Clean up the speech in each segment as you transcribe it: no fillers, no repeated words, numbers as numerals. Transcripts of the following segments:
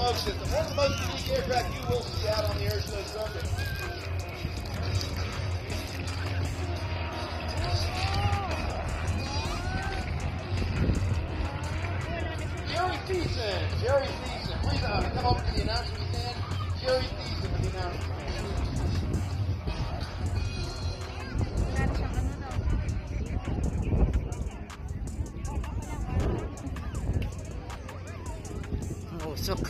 smoke system. One of the most unique aircraft you will see out on the Airshow circuit. Jerry Thiessen. Please come over to the announcement stand. Jerry Thiessen with the announcement. Usok.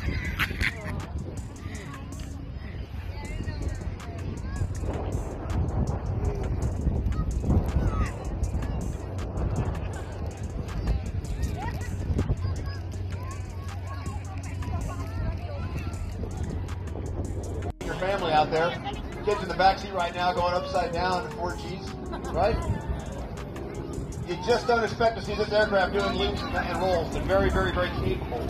Your family out there, kids in the back seat right now going upside down in 4Gs, right? You just don't expect to see this aircraft doing loops and rolls. They're very, very, very capable.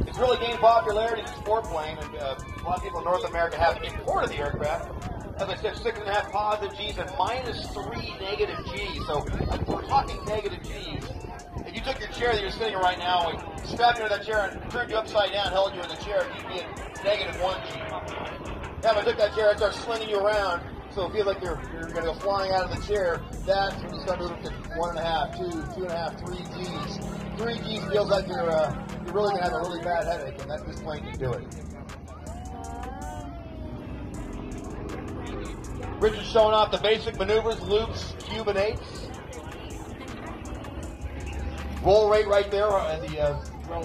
It's really gained popularity as a sport plane, and a lot of people in North America have imported the aircraft. As I said, 6.5 positive Gs and -3 negative Gs. So we're talking negative Gs. If you took your chair that you're sitting in right now and strapped you to that chair and turned you upside down, held you in the chair, you'd be at -1 G. Now, if I took that chair and started slinging you around, so it feels like you're going to go flying out of the chair, that's when you start moving to 1.5, 2, 2.5, 3 Gs. 3 Gs feels like you're really going to have a really bad headache, and this plane can do it. Richard's showing off the basic maneuvers, loops, cube and eights. Roll rate right there, the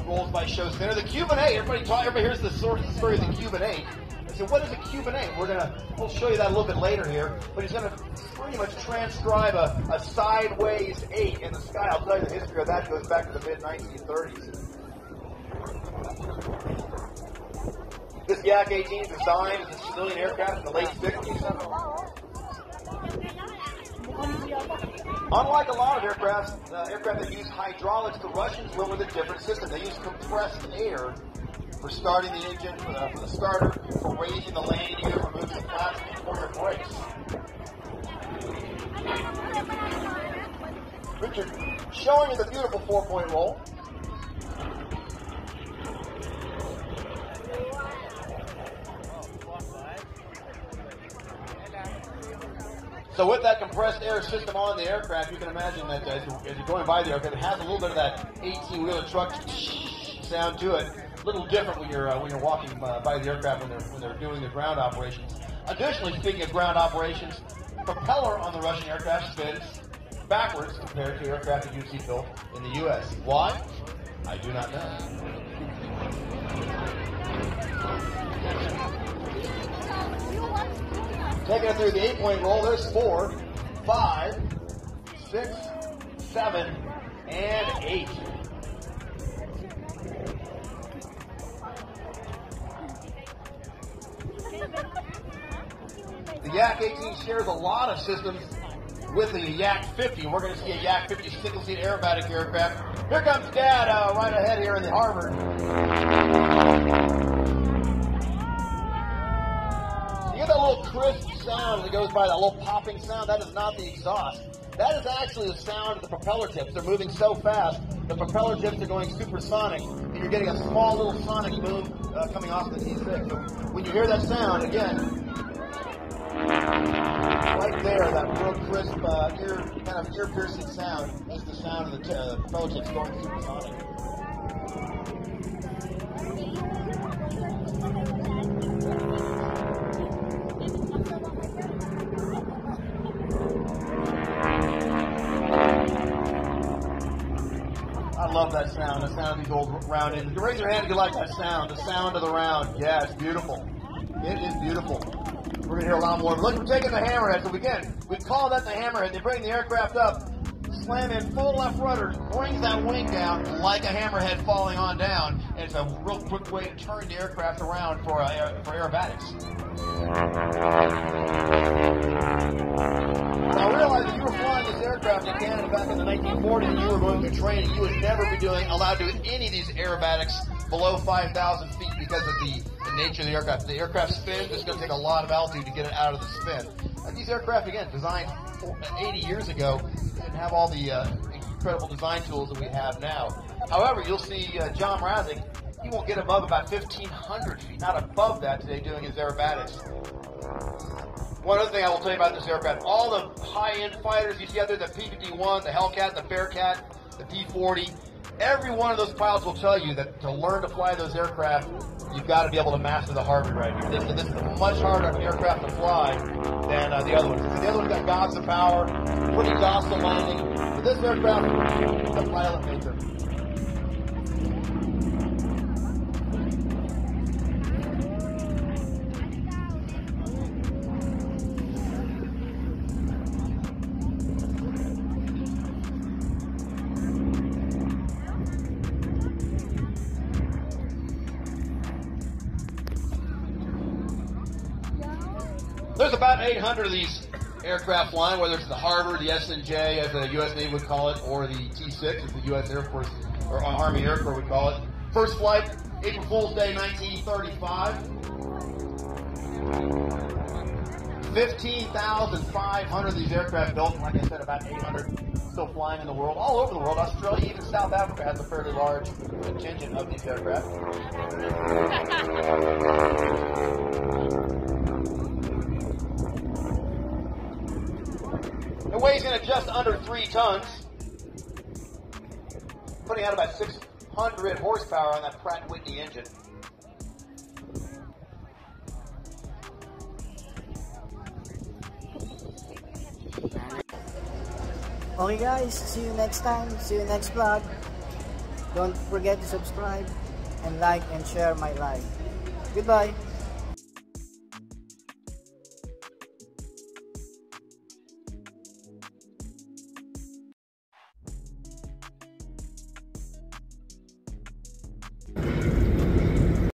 rolls by show center. The cube and eight, everybody hears the story of the cube and eight. So what is a cube and eight? We'll show you that a little bit later here, but he's going to pretty much transcribe a sideways 8 in the sky. I'll tell you the history of that goes back to the mid-1930s. This Yak 18 is designed as a civilian aircraft in the late 60s. Unlike a lot of aircraft that use hydraulics, the Russians went with a different system. They use compressed air for starting the engine, for the starter, for raising the landing gear, for moving the flaps, for your brakes. Richard, showing you the beautiful 4-point roll. So with that compressed air system on the aircraft, you can imagine that as you're going by the aircraft, it has a little bit of that 18-wheeler truck sound to it. A little different when you're walking by the aircraft when they're doing their ground operations. Additionally, speaking of ground operations, propeller on the Russian aircraft spins backwards compared to aircraft that you see built in the U.S. Why? I do not know. Taking it through the 8-point roll, there's 4, 5, 6, 7, and 8. The Yak 18 shares a lot of systems with the Yak 50. We're going to see a Yak 50 single-seat aerobatic aircraft. Here comes Dad right ahead here in the harbor. You get that little crisp sound that goes by, that little popping sound. That is not the exhaust. That is actually the sound of the propeller tips. They're moving so fast, the propeller tips are going supersonic, and you're getting a small little sonic boom coming off the T6. So when you hear that sound, again, right there, that real crisp, ear-piercing sound is the sound of the propeller tips going supersonic. I love that sound, the sound of these old round engines. Raise your hand if you like that sound, the sound of the round. Yeah, it's beautiful. It is beautiful. We're going to hear a lot more. But look, we're taking the hammerhead. So we call that the hammerhead. They bring the aircraft up, slam in full left rudder, brings that wing down like a hammerhead falling on down. And it's a real quick way to turn the aircraft around for aerobatics. Now realize that you were flying this aircraft in Canada back in the 1940s and you were going through training. You would never be allowed to do any of these aerobatics below 5,000 feet because of the nature of the aircraft. The aircraft spins, it's going to take a lot of altitude to get it out of the spin. And these aircraft, again, designed 80 years ago, didn't have all the incredible design tools that we have now. However, you'll see John Mrazek, he won't get above about 1,500 feet, not above that today doing his aerobatics. One other thing I will tell you about this aircraft, all the high-end fighters you see out there, the P-51, the Hellcat, the Bearcat, the P-40, every one of those pilots will tell you that to learn to fly those aircraft, you've got to be able to master the Harvard right here. This is a much harder aircraft to fly than the other ones. The other one's got gobs of power, pretty docile landing. But this aircraft, the pilot maker. There's about 800 of these aircraft flying, whether it's the Harvard, the S&J, as the U.S. Navy would call it, or the T-6, as the U.S. Air Force or Army Air Corps would call it. First flight, April Fool's Day, 1935. 15,500 of these aircraft built, and like I said, about 800 still flying in the world, all over the world. Australia, even South Africa has a fairly large contingent of these aircraft. It weighs in at just under 3 tons, putting out about 600 horsepower on that Pratt & Whitney engine. Okay guys, see you next time, see you next vlog. Don't forget to subscribe and like and share my live. Goodbye.